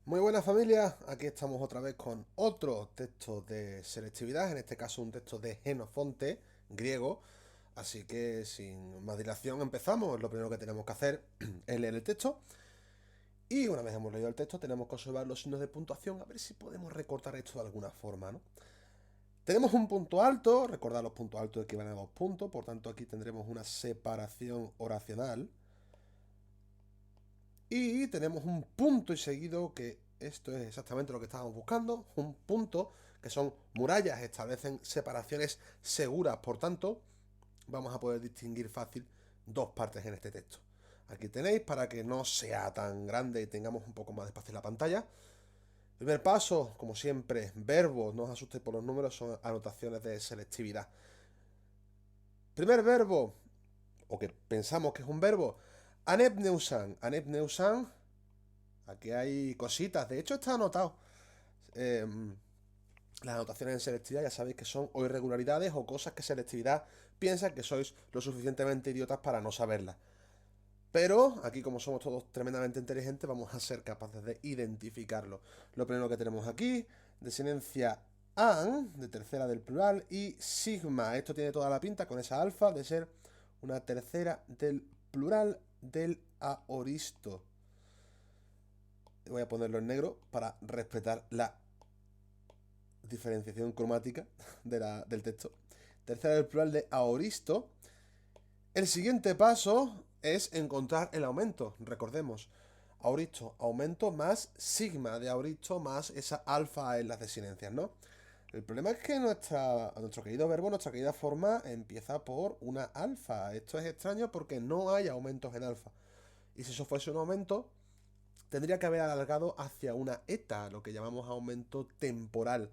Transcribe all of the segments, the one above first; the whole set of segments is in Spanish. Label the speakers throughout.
Speaker 1: Muy buenas familia, aquí estamos otra vez con otro texto de selectividad, en este caso un texto de Jenofonte, griego, así que sin más dilación empezamos. Lo primero que tenemos que hacer es leer el texto y una vez hemos leído el texto tenemos que observar los signos de puntuación a ver si podemos recortar esto de alguna forma, ¿no? Tenemos un punto alto, recordad los puntos altos equivalen a 2 puntos, por tanto aquí tendremos una separación oracional. Y tenemos un punto y seguido, que esto es exactamente lo que estábamos buscando. Un punto, que son murallas, establecen separaciones seguras. Por tanto, vamos a poder distinguir fácil dos partes en este texto. Aquí tenéis, para que no sea tan grande y tengamos un poco más de espacio en la pantalla. Primer paso, como siempre, verbos. No os asustéis por los números, son anotaciones de selectividad. Primer verbo, o que pensamos que es un verbo, anepneusan. Anepneusan. Aquí hay cositas. De hecho, está anotado. Eh, las anotaciones en selectividad ya sabéis que son o irregularidades o cosas que selectividad piensa que sois lo suficientemente idiotas para no saberlas. Pero aquí, como somos todos tremendamente inteligentes, vamos a ser capaces de identificarlo. Lo primero que tenemos aquí, desinencia an, de tercera del plural, y sigma. Esto tiene toda la pinta con esa alfa de ser una tercera del plural del aoristo. Voy a ponerlo en negro para respetar la diferenciación cromática del texto. Tercera del plural de aoristo. El siguiente paso es encontrar el aumento. Recordemos, aoristo, aumento más sigma de aoristo más esa alfa en las desinencias, ¿no? El problema es que nuestro querido verbo, nuestra querida forma, empieza por una alfa. Esto es extraño porque no hay aumentos en alfa. Y si eso fuese un aumento, tendría que haber alargado hacia una eta, lo que llamamos aumento temporal.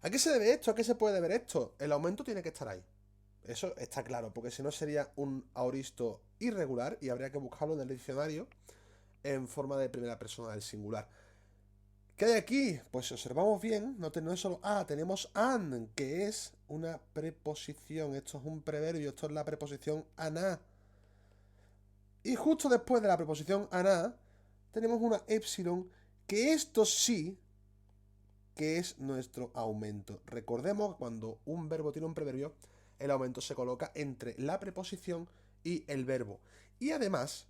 Speaker 1: ¿A qué se debe esto? ¿A qué se puede deber esto? El aumento tiene que estar ahí. Eso está claro, porque si no sería un aoristo irregular y habría que buscarlo en el diccionario en forma de primera persona del singular. ¿Qué hay aquí? Pues si observamos bien, no es solo a, tenemos an, que es una preposición. Esto es un preverbio, esto es la preposición ana. Y justo después de la preposición ana, tenemos una epsilon, que esto sí que es nuestro aumento. Recordemos que cuando un verbo tiene un preverbio, el aumento se coloca entre la preposición y el verbo. Y además,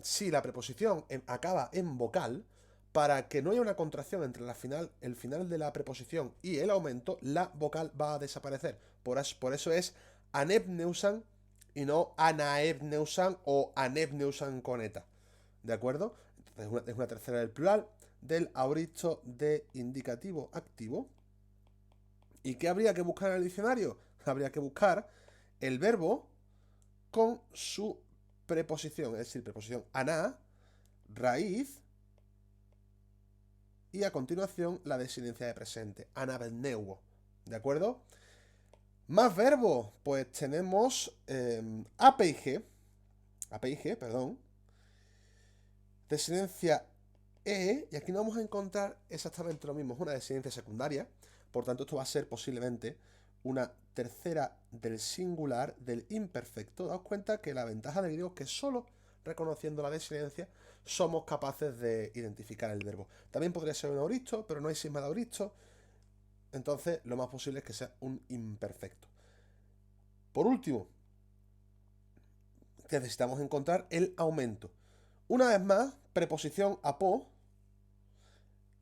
Speaker 1: si la preposición acaba en vocal, para que no haya una contracción entre el final de la preposición y el aumento, la vocal va a desaparecer. Por eso es anepneusan y no anaepneusan o anepneusan con eta. ¿De acuerdo? Entonces es una tercera del plural del aoristo de indicativo activo. ¿Y qué habría que buscar en el diccionario? Habría que buscar el verbo con su preposición, es decir, preposición ana, raíz y a continuación la desinencia de presente, anabneuo. ¿De acuerdo? Más verbos, pues tenemos APIG, perdón, desinencia y aquí no vamos a encontrar exactamente lo mismo, es una desinencia secundaria, por tanto esto va a ser posiblemente una tercera del singular del imperfecto. Daos cuenta que la ventaja del griego es que solo reconociendo la desinencia somos capaces de identificar el verbo. También podría ser un aoristo, pero no hay sigma de aoristo, entonces lo más posible es que sea un imperfecto. Por último, necesitamos encontrar el aumento. Una vez más, preposición apo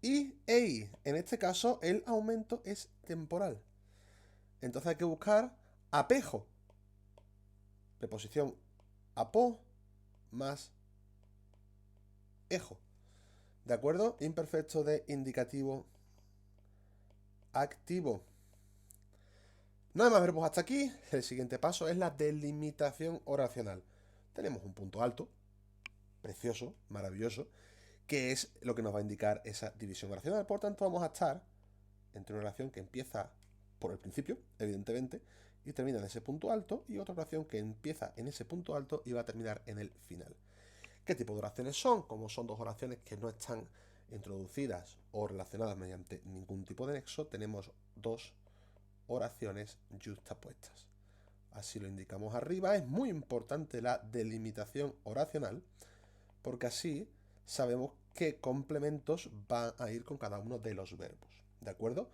Speaker 1: y ei. En este caso, el aumento es temporal. Entonces hay que buscar apejo. Preposición apo más ejo. ¿De acuerdo? Imperfecto de indicativo activo. No hay más verbos hasta aquí. El siguiente paso es la delimitación oracional. Tenemos un punto alto, precioso, maravilloso, que es lo que nos va a indicar esa división oracional. Por tanto, vamos a estar entre una oración que empieza por el principio, evidentemente, y termina en ese punto alto, y otra oración que empieza en ese punto alto y va a terminar en el final. ¿Qué tipo de oraciones son? Como son dos oraciones que no están introducidas o relacionadas mediante ningún tipo de nexo, tenemos dos oraciones justapuestas. Así lo indicamos arriba. Es muy importante la delimitación oracional, porque así sabemos qué complementos van a ir con cada uno de los verbos. ¿De acuerdo?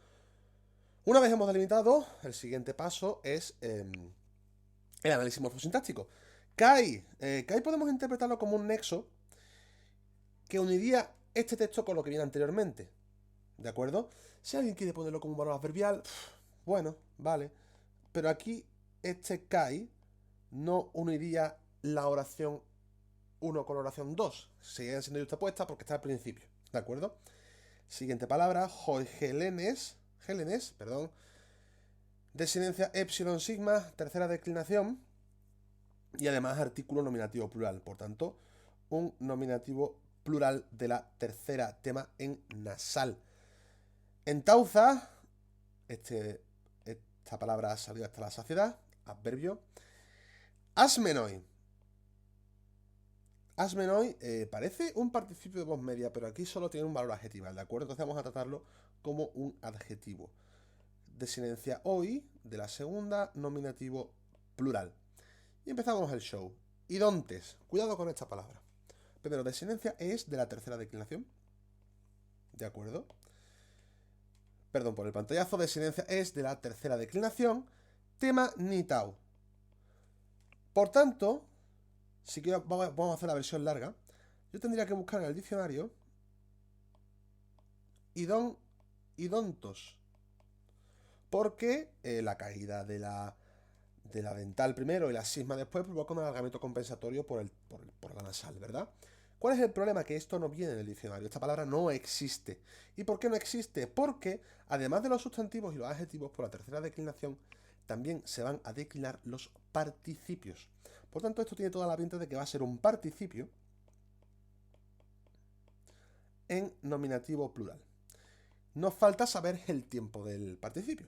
Speaker 1: Una vez hemos delimitado, el siguiente paso es el análisis morfosintáctico. Kai podemos interpretarlo como un nexo que uniría este texto con lo que viene anteriormente. ¿De acuerdo? Si alguien quiere ponerlo como un valor adverbial, bueno, vale. Pero aquí este Kai no uniría la oración 1 con la oración 2. Siguen siendo justapuestas porque está al principio. ¿De acuerdo? Siguiente palabra, Helenes, perdón. Desinencia epsilon sigma, tercera declinación. Y además artículo nominativo plural. Por tanto, un nominativo plural de la tercera, tema en nasal. En Tauza, esta palabra ha salido hasta la saciedad, adverbio. Asmenoi. Asmenoi parece un participio de voz media, pero aquí solo tiene un valor adjetival, ¿de acuerdo? Entonces vamos a tratarlo como un adjetivo. Desinencia oi, de la segunda, nominativo plural. Y empezamos el show. Idontes. Cuidado con esta palabra. Primero, desinencia es de la tercera declinación. ¿De acuerdo? Perdón por el pantallazo. Desinencia es de la tercera declinación. Tema nitau. Por tanto, si quiero, vamos a hacer la versión larga. Yo tendría que buscar en el diccionario idontos. Porque la caída de la dental primero y la sisma después provoca un alargamiento compensatorio por la nasal, ¿verdad? ¿Cuál es el problema? Que esto no viene en el diccionario. Esta palabra no existe. ¿Y por qué no existe? Porque, además de los sustantivos y los adjetivos, por la tercera declinación, también se van a declinar los participios. Por tanto, esto tiene toda la pinta de que va a ser un participio en nominativo plural. Nos falta saber el tiempo del participio.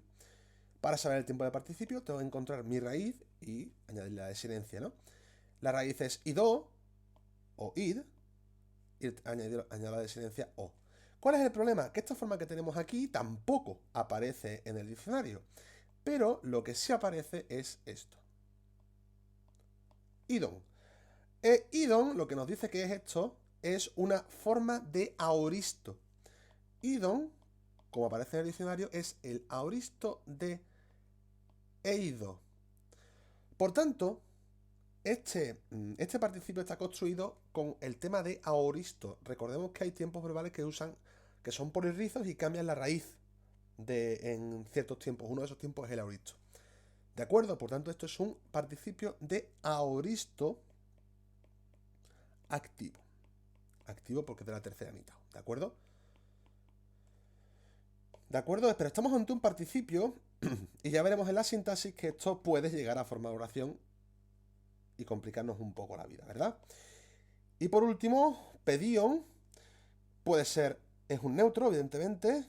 Speaker 1: Para saber el tiempo del participio, tengo que encontrar mi raíz y añadirle la desinencia, ¿no? La raíz es ido o id, y añado la desinencia o. ¿Cuál es el problema? Que esta forma que tenemos aquí tampoco aparece en el diccionario. Pero lo que sí aparece es esto. Idon. Idon, lo que nos dice que es esto, es una forma de aoristo. Idon, como aparece en el diccionario, es el aoristo de eido. Por tanto, este participio está construido con el tema de aoristo. Recordemos que hay tiempos verbales que son polirrizos y cambian la raíz en ciertos tiempos. Uno de esos tiempos es el aoristo. ¿De acuerdo? Por tanto, esto es un participio de aoristo activo. Activo porque es de la tercera mitad. ¿De acuerdo? ¿De acuerdo? Pero estamos ante un participio y ya veremos en la sintaxis que esto puede llegar a formar oración y complicarnos un poco la vida, ¿verdad? Y por último, pedion puede ser, es un neutro, evidentemente.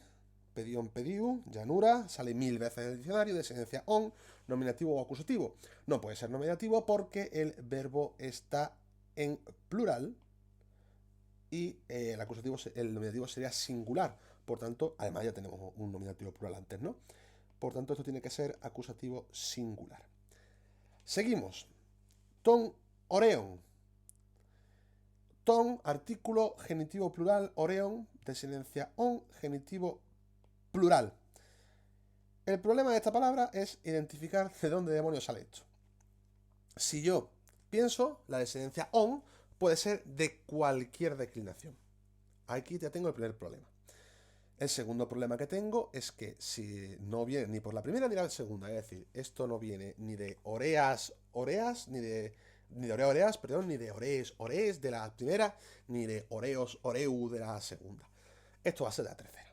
Speaker 1: Pedion, pediu, llanura, sale 1000 veces en el diccionario, desinencia on, nominativo o acusativo. No puede ser nominativo porque el verbo está en plural y el nominativo sería singular. Por tanto, además ya tenemos un nominativo plural antes, ¿no? Por tanto, esto tiene que ser acusativo singular. Seguimos. Ton, oreon. Ton, artículo, genitivo plural, oreon, desinencia on, genitivo plural. El problema de esta palabra es identificar de dónde demonios sale esto. Si yo pienso, la desinencia on puede ser de cualquier declinación. Aquí ya tengo el primer problema. El segundo problema que tengo es que si no viene ni por la primera ni la segunda, es decir, esto no viene ni de oreas, ni de oreas, perdón, ni de orees de la primera, ni de oreos, oreu de la segunda. Esto va a ser de la tercera.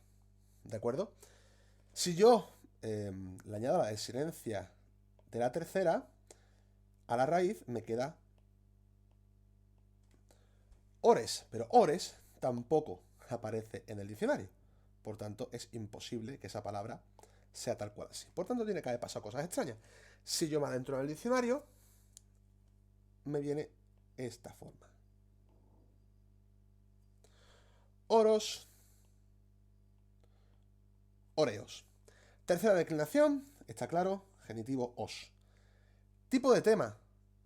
Speaker 1: ¿De acuerdo? Si yo le añado la desinencia de la tercera, a la raíz me queda ores, pero ores tampoco aparece en el diccionario. Por tanto, es imposible que esa palabra sea tal cual así. Por tanto, tiene que haber pasado cosas extrañas. Si yo me adentro en el diccionario, me viene esta forma. Oros, oreos. Tercera declinación, está claro, genitivo os. Tipo de tema,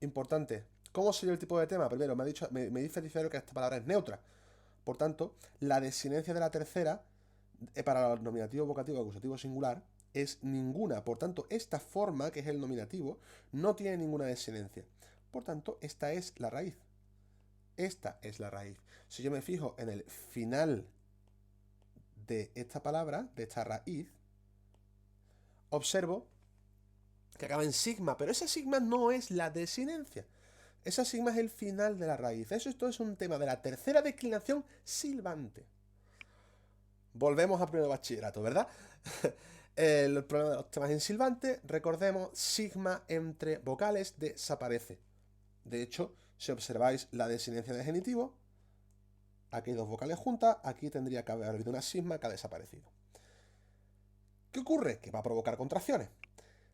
Speaker 1: importante. ¿Cómo sería el tipo de tema? Primero, me dice el diccionario que esta palabra es neutra. Por tanto, la desinencia de la tercera para el nominativo vocativo acusativo singular es ninguna. Por tanto, esta forma, que es el nominativo, no tiene ninguna desinencia. Por tanto, esta es la raíz. Esta es la raíz. Si yo me fijo en el final de esta palabra, de esta raíz, observo que acaba en sigma, pero esa sigma no es la desinencia. Esa sigma es el final de la raíz. Esto es un tema de la tercera declinación silbante. Volvemos a primero bachillerato, ¿verdad? El problema de los temas en silbante, recordemos, sigma entre vocales desaparece. De hecho, si observáis la desinencia de genitivo, aquí hay dos vocales juntas, aquí tendría que haber habido una sigma que ha desaparecido. ¿Qué ocurre? Que va a provocar contracciones.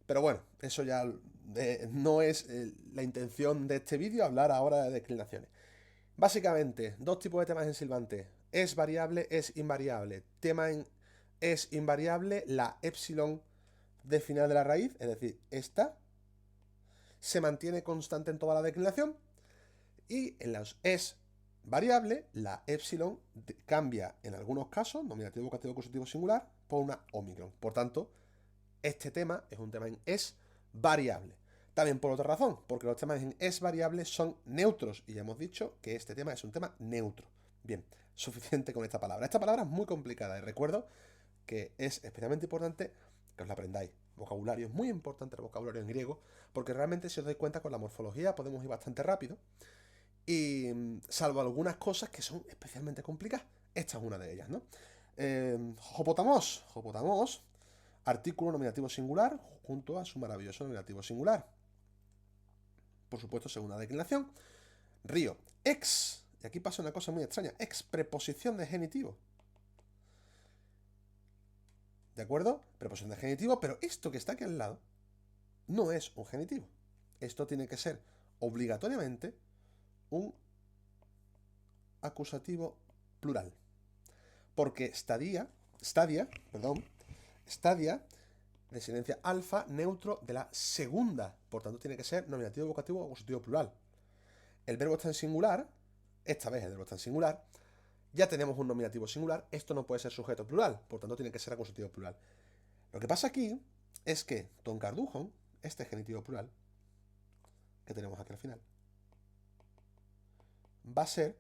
Speaker 1: Pero bueno, eso ya no es la intención de este vídeo, hablar ahora de declinaciones. Básicamente, dos tipos de temas en silbante. Es variable, es invariable. Tema en es invariable, la épsilon de final de la raíz, es decir, esta, se mantiene constante en toda la declinación. Y en los es variable, la épsilon cambia en algunos casos, nominativo, vocativo, acusativo singular, por una omicron. Por tanto, este tema es un tema en es variable. También por otra razón, porque los temas en es variable son neutros, y ya hemos dicho que este tema es un tema neutro. Bien, suficiente con esta palabra. Esta palabra es muy complicada y recuerdo que es especialmente importante que os la aprendáis. Vocabulario es muy importante, el vocabulario en griego, porque realmente si os dais cuenta con la morfología podemos ir bastante rápido y salvo algunas cosas que son especialmente complicadas. Esta es una de ellas, ¿no? Hopotamos, artículo nominativo singular junto a su maravilloso nominativo singular. Por supuesto, segunda declinación. Río, ex, y aquí pasa una cosa muy extraña, ex preposición de genitivo. ¿De acuerdo? Preposición de genitivo, pero esto que está aquí al lado no es un genitivo. Esto tiene que ser obligatoriamente un acusativo plural. Porque stadia, desinencia alfa, neutro de la segunda. Por tanto, tiene que ser nominativo, vocativo o acusativo plural. El verbo está en singular, esta vez el verbo está en singular, ya tenemos un nominativo singular, esto no puede ser sujeto plural, por tanto tiene que ser acusativo plural. Lo que pasa aquí es que Don Cardujo, este genitivo plural, que tenemos aquí al final, va a ser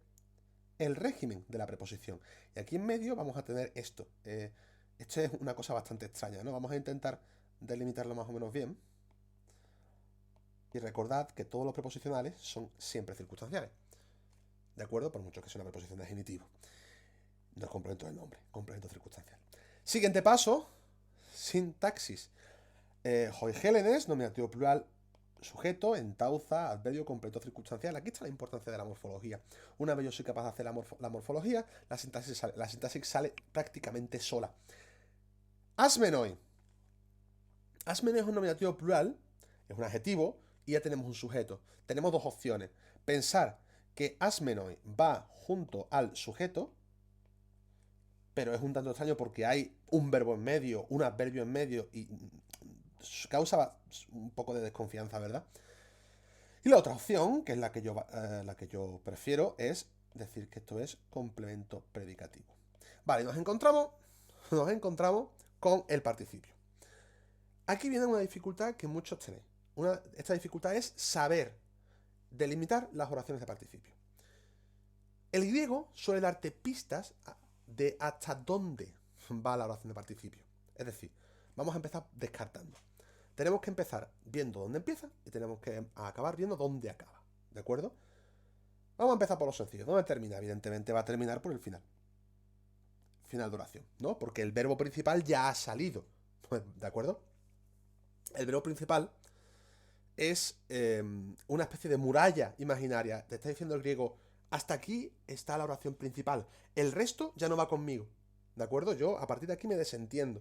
Speaker 1: el régimen de la preposición. Y aquí en medio vamos a tener esto. Esto es una cosa bastante extraña, ¿no? Vamos a intentar delimitarlo más o menos bien. Y recordad que todos los preposicionales son siempre circunstanciales. ¿De acuerdo? Por mucho que sea una preposición de genitivo. No es complemento del nombre, complemento circunstancial. Siguiente paso, sintaxis. Hoigelenes, nominativo plural, sujeto, entauza, adverbio, completo circunstancial. Aquí está la importancia de la morfología. Una vez yo soy capaz de hacer la morfología, la sintaxis sale prácticamente sola. Asmenoi. Asmenoi es un nominativo plural, es un adjetivo, y ya tenemos un sujeto. Tenemos dos opciones. Pensar que asmenoi va junto al sujeto, pero es un tanto extraño porque hay un verbo en medio, un adverbio en medio, y causa un poco de desconfianza, ¿verdad? Y la otra opción, que es la que yo prefiero, es decir que esto es complemento predicativo. Vale, nos encontramos con el participio. Aquí viene una dificultad que muchos tenéis. Esta dificultad es saber delimitar las oraciones de participio. El griego suele darte pistas de hasta dónde va la oración de participio. Es decir, vamos a empezar descartando. Tenemos que empezar viendo dónde empieza y tenemos que acabar viendo dónde acaba. ¿De acuerdo? Vamos a empezar por lo sencillo. ¿Dónde termina? Evidentemente va a terminar por el final. Final de oración, ¿no? Porque el verbo principal ya ha salido. ¿De acuerdo? El verbo principal es una especie de muralla imaginaria. Te está diciendo el griego, hasta aquí está la oración principal. El resto ya no va conmigo. ¿De acuerdo? Yo a partir de aquí me desentiendo.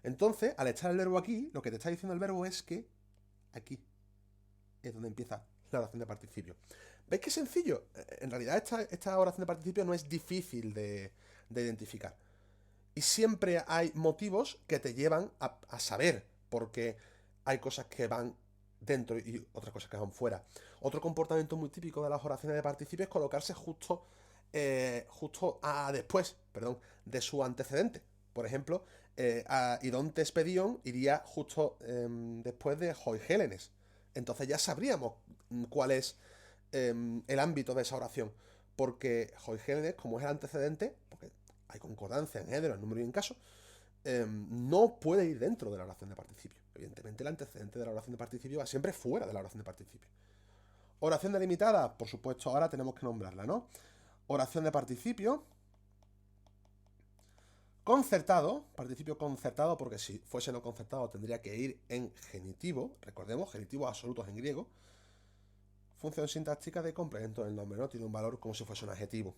Speaker 1: Entonces, al echar el verbo aquí, lo que te está diciendo el verbo es que aquí es donde empieza la oración de participio. ¿Veis qué sencillo? En realidad esta oración de participio no es difícil de identificar. Y siempre hay motivos que te llevan a saber, porque hay cosas que van dentro y otras cosas que van fuera. Otro comportamiento muy típico de las oraciones de participio es colocarse justo justo después, perdón, de su antecedente. Por ejemplo, Idontes Pedion iría justo después de Hoigelenes. Entonces ya sabríamos cuál es el ámbito de esa oración. Porque Hoigelenes, como es el antecedente, porque hay concordancia en género, en número y en caso, no puede ir dentro de la oración de participio. Evidentemente el antecedente de la oración de participio va siempre fuera de la oración de participio. Oración delimitada, por supuesto, ahora tenemos que nombrarla, ¿no? Oración de participio. Concertado, participio concertado, porque si fuese no concertado tendría que ir en genitivo, recordemos, genitivos absolutos en griego. Función sintáctica de complemento del nombre, ¿no? Tiene un valor como si fuese un adjetivo.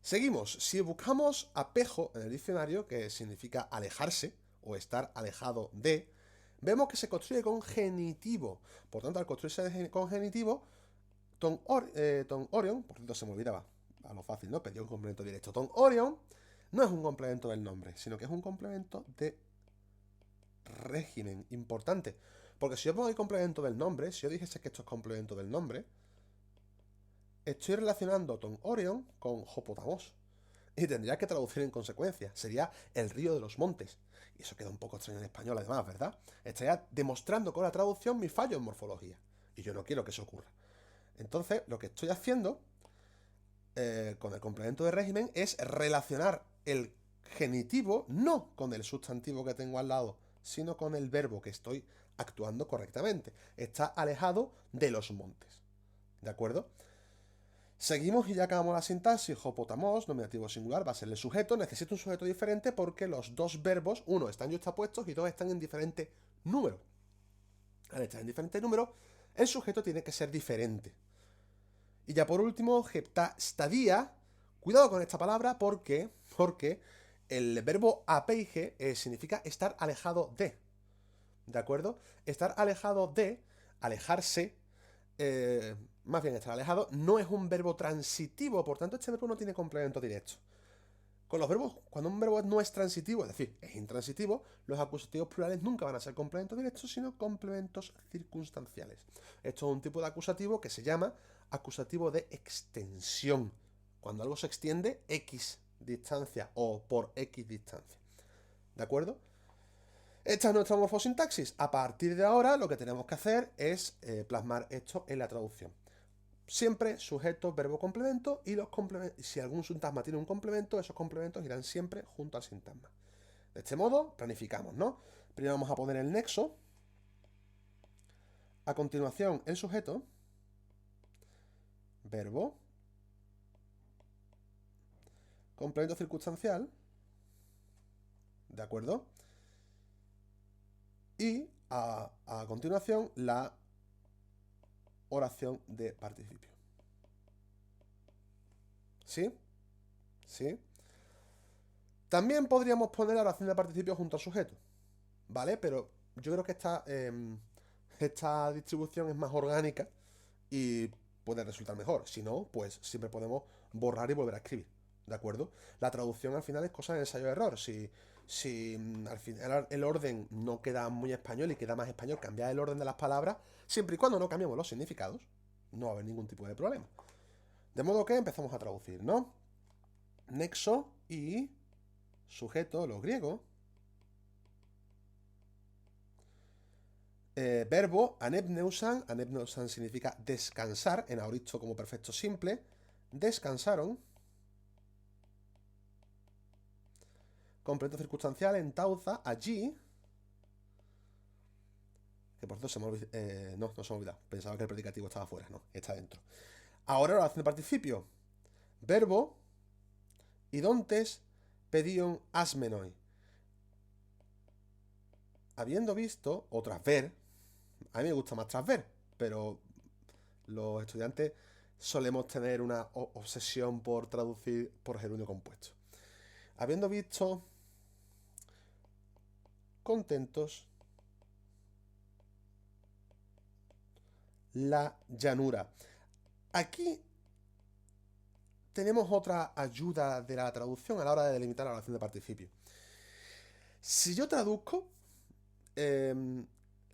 Speaker 1: Seguimos, si buscamos apejo en el diccionario, que significa alejarse o estar alejado de, vemos que se construye con genitivo. Por tanto, al construirse con genitivo, Ton Orion, por cierto se me olvidaba, a lo fácil, ¿no? Pedía un complemento directo. Ton Orion no es un complemento del nombre, sino que es un complemento de régimen importante. Porque si yo pongo el complemento del nombre, si yo dijese que esto es complemento del nombre, estoy relacionando Ton Orion con Hopotamos. Y tendría que traducir en consecuencia. Sería el río de los montes. Y eso queda un poco extraño en español, además, ¿verdad? Estaría demostrando con la traducción mi fallo en morfología. Y yo no quiero que eso ocurra. Entonces, lo que estoy haciendo con el complemento de régimen es relacionar el genitivo no con el sustantivo que tengo al lado, sino con el verbo que estoy actuando correctamente. Está alejado de los montes. ¿De acuerdo? Seguimos y ya acabamos la sintaxis. Hopotamos, nominativo singular, va a ser el sujeto. Necesito un sujeto diferente porque los dos verbos, uno, están yuxtapuestos y dos están en diferente número. Al estar en diferente número, el sujeto tiene que ser diferente. Y ya por último, heptastadía. Cuidado con esta palabra porque el verbo apeige significa estar alejado de. ¿De acuerdo? Estar alejado de, alejarse, más bien estar alejado, no es un verbo transitivo, por tanto este verbo no tiene complemento directo. Con los verbos, cuando un verbo no es transitivo, es decir, es intransitivo, los acusativos plurales nunca van a ser complementos directos, sino complementos circunstanciales. Esto es un tipo de acusativo que se llama acusativo de extensión. Cuando algo se extiende X distancia o por X distancia. ¿De acuerdo? Esta es nuestra morfosintaxis. A partir de ahora lo que tenemos que hacer es plasmar esto en la traducción. Siempre sujeto, verbo, complemento, y los complementos, si algún sintagma tiene un complemento, esos complementos irán siempre junto al sintagma. De este modo, planificamos, ¿no? Primero vamos a poner el nexo. A continuación, el sujeto. Verbo. Complemento circunstancial. ¿De acuerdo? Y a continuación, la oración de participio. ¿Sí? ¿Sí? También podríamos poner la oración de participio junto al sujeto, ¿vale? Pero yo creo que esta distribución es más orgánica y puede resultar mejor. Si no, pues siempre podemos borrar y volver a escribir, ¿de acuerdo? La traducción al final es cosa de ensayo-error. Si al final el orden no queda muy español y queda más español, cambiar el orden de las palabras, siempre y cuando no cambiemos los significados, no va a haber ningún tipo de problema. De modo que empezamos a traducir, ¿no? Nexo y sujeto, los griegos. Verbo, anepneusan. Anepneusan significa descansar, en aoristo como perfecto simple. Descansaron. Complemento circunstancial en tauza, allí. Que por cierto se me olvidó. No se me ha olvidado. Pensaba que el predicativo estaba fuera, no, está dentro. Ahora la oración de participio. Verbo, idontes, pedion, asmenoi. Habiendo visto, o tras ver, a mí me gusta más tras ver, pero los estudiantes solemos tener una obsesión por traducir por gerundio compuesto. Habiendo visto contentos la llanura. Aquí tenemos otra ayuda de la traducción a la hora de delimitar la oración de participio. Si yo traduzco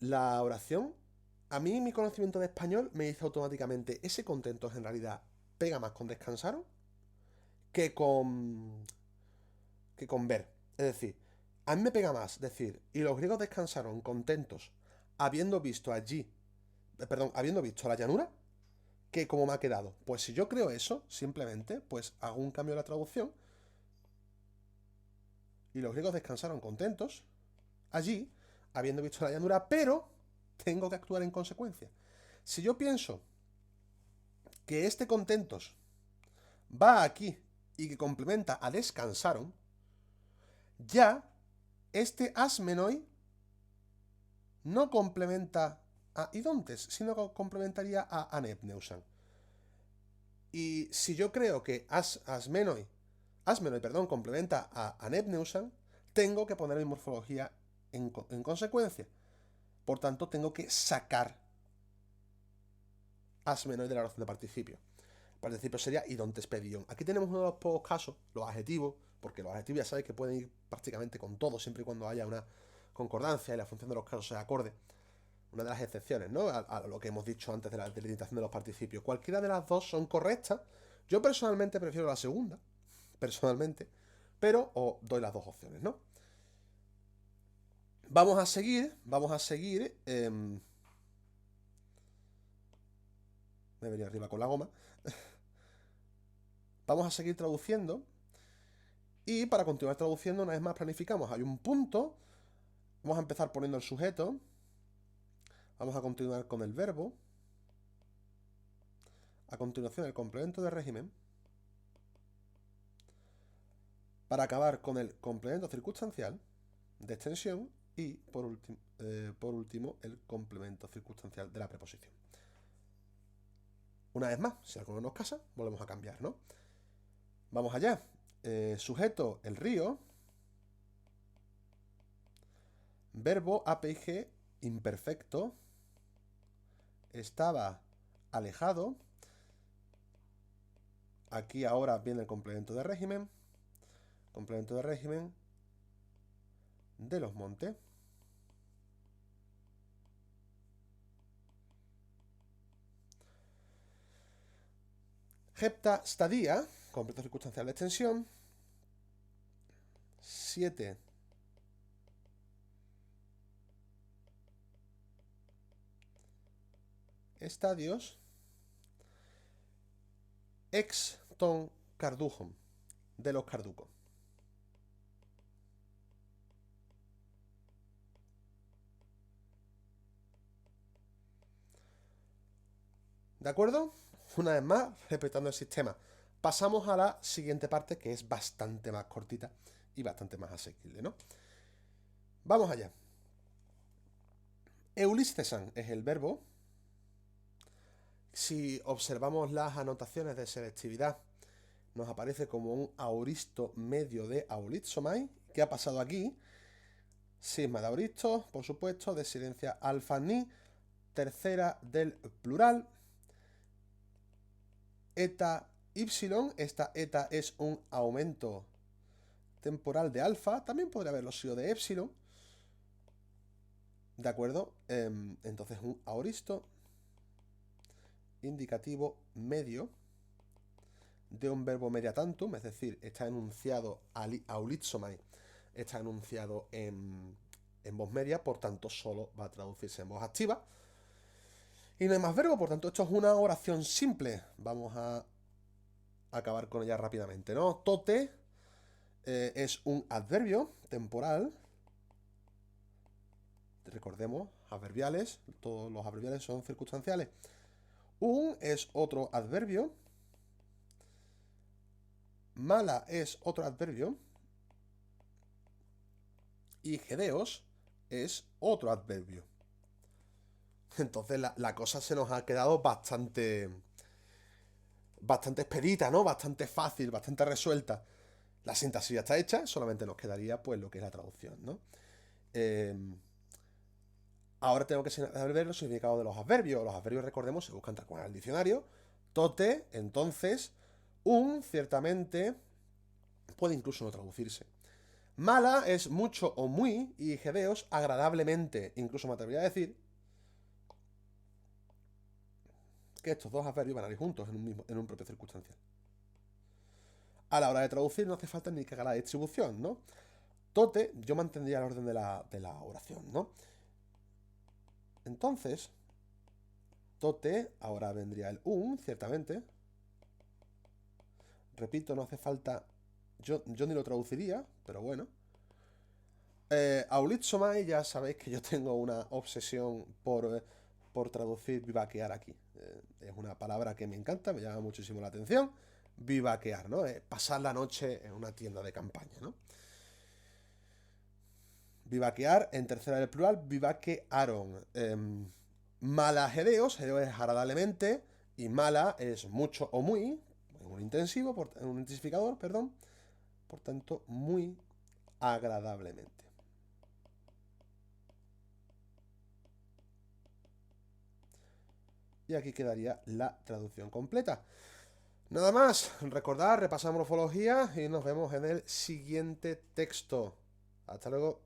Speaker 1: la oración, a mí mi conocimiento de español me dice automáticamente ese contentos en realidad pega más con descansaron que con ver. Es decir, a mí me pega más decir, y los griegos descansaron contentos habiendo visto allí, perdón, habiendo visto la llanura, que como me ha quedado. Pues si yo creo eso, simplemente, pues hago un cambio de la traducción. Y los griegos descansaron contentos allí, habiendo visto la llanura, pero tengo que actuar en consecuencia. Si yo pienso que este contentos va aquí y que complementa a descansaron, ya este asmenoi no complementa a idontes, sino que complementaría a anepneusan. Y si yo creo que asmenoi, complementa a anepneusan, tengo que poner mi morfología en consecuencia. Por tanto, tengo que sacar asmenoi de la oración de participio. El participio sería idontes pedion. Aquí tenemos uno de los pocos casos, los adjetivos, porque los adjetivos ya sabéis que pueden ir prácticamente con todo, siempre y cuando haya una concordancia y la función de los casos sea acorde. Una de las excepciones, ¿no? A lo que hemos dicho antes de la delimitación de los participios. Cualquiera de las dos son correctas. Yo personalmente prefiero la segunda, personalmente, pero os doy las dos opciones, ¿no? Vamos a seguir. Me he venido arriba con la goma. Vamos a seguir traduciendo. Y para continuar traduciendo, una vez más planificamos. Hay un punto. Vamos a empezar poniendo el sujeto. Vamos a continuar con el verbo. A continuación, el complemento de régimen. Para acabar con el complemento circunstancial de extensión. Y por último, el complemento circunstancial de la preposición. Una vez más, si algo no nos casa, volvemos a cambiar, ¿no? Vamos allá. Sujeto, el río. Verbo APG imperfecto. Estaba alejado. Aquí ahora viene el complemento de régimen. Complemento de régimen de los montes. Hepta stadia, complemento circunstancial de extensión. 7 estadios. Ex ton cardujon, de los carducos. ¿De acuerdo? Una vez más, respetando el sistema. Pasamos a la siguiente parte, que es bastante más cortita y bastante más asequible, ¿no? Vamos allá. Eulistesan es el verbo. Si observamos las anotaciones de selectividad, nos aparece como un aoristo medio de aulitsomai. ¿Qué ha pasado aquí? Sigma de auristo, por supuesto, de silencia alfa ni, tercera del plural, eta y, esta eta es un aumento temporal de alfa, también podría haberlo sido de epsilon, ¿de acuerdo? Entonces un aoristo indicativo medio de un verbo mediatantum, es decir, está enunciado aulitsomai, está enunciado en voz media, por tanto solo va a traducirse en voz activa. Y no hay más verbo, por tanto esto es una oración simple. Vamos a acabar con ella rápidamente, ¿no? Tote es un adverbio temporal. Recordemos, adverbiales, todos los adverbiales son circunstanciales. Un es otro adverbio. Mala es otro adverbio. Y gedeos es otro adverbio. Entonces la cosa se nos ha quedado bastante expedita, ¿no? Bastante fácil, bastante resuelta. La sintaxis ya está hecha, solamente nos quedaría pues lo que es la traducción, ¿no? Ahora tengo que saber los significados de los adverbios. Los adverbios, recordemos, se buscan tal cual en el diccionario. Tote, entonces, ciertamente, puede incluso no traducirse. Mala es mucho o muy, y gedeos, agradablemente. Incluso me atrevería a decir que estos dos adverbios van a ir juntos en un propio circunstancial. A la hora de traducir no hace falta ni que haga la distribución, ¿no? Tote, yo mantendría el orden de la oración, ¿no? Entonces, tote, ahora vendría el un, ciertamente. Repito, no hace falta... Yo ni lo traduciría, pero bueno. Aulitsomai, ya sabéis que yo tengo una obsesión por traducir vivaquear aquí. Es una palabra que me encanta, me llama muchísimo la atención. Vivaquear, ¿no? Pasar la noche en una tienda de campaña, ¿no? Vivaquear, en tercera del plural, vivaquearon. Malajedeos, es agradablemente, y mala es mucho o muy, en un intensivo, en un intensificador, perdón. Por tanto, muy agradablemente. Y aquí quedaría la traducción completa. Nada más, recordad, repasamos morfología y nos vemos en el siguiente texto. Hasta luego.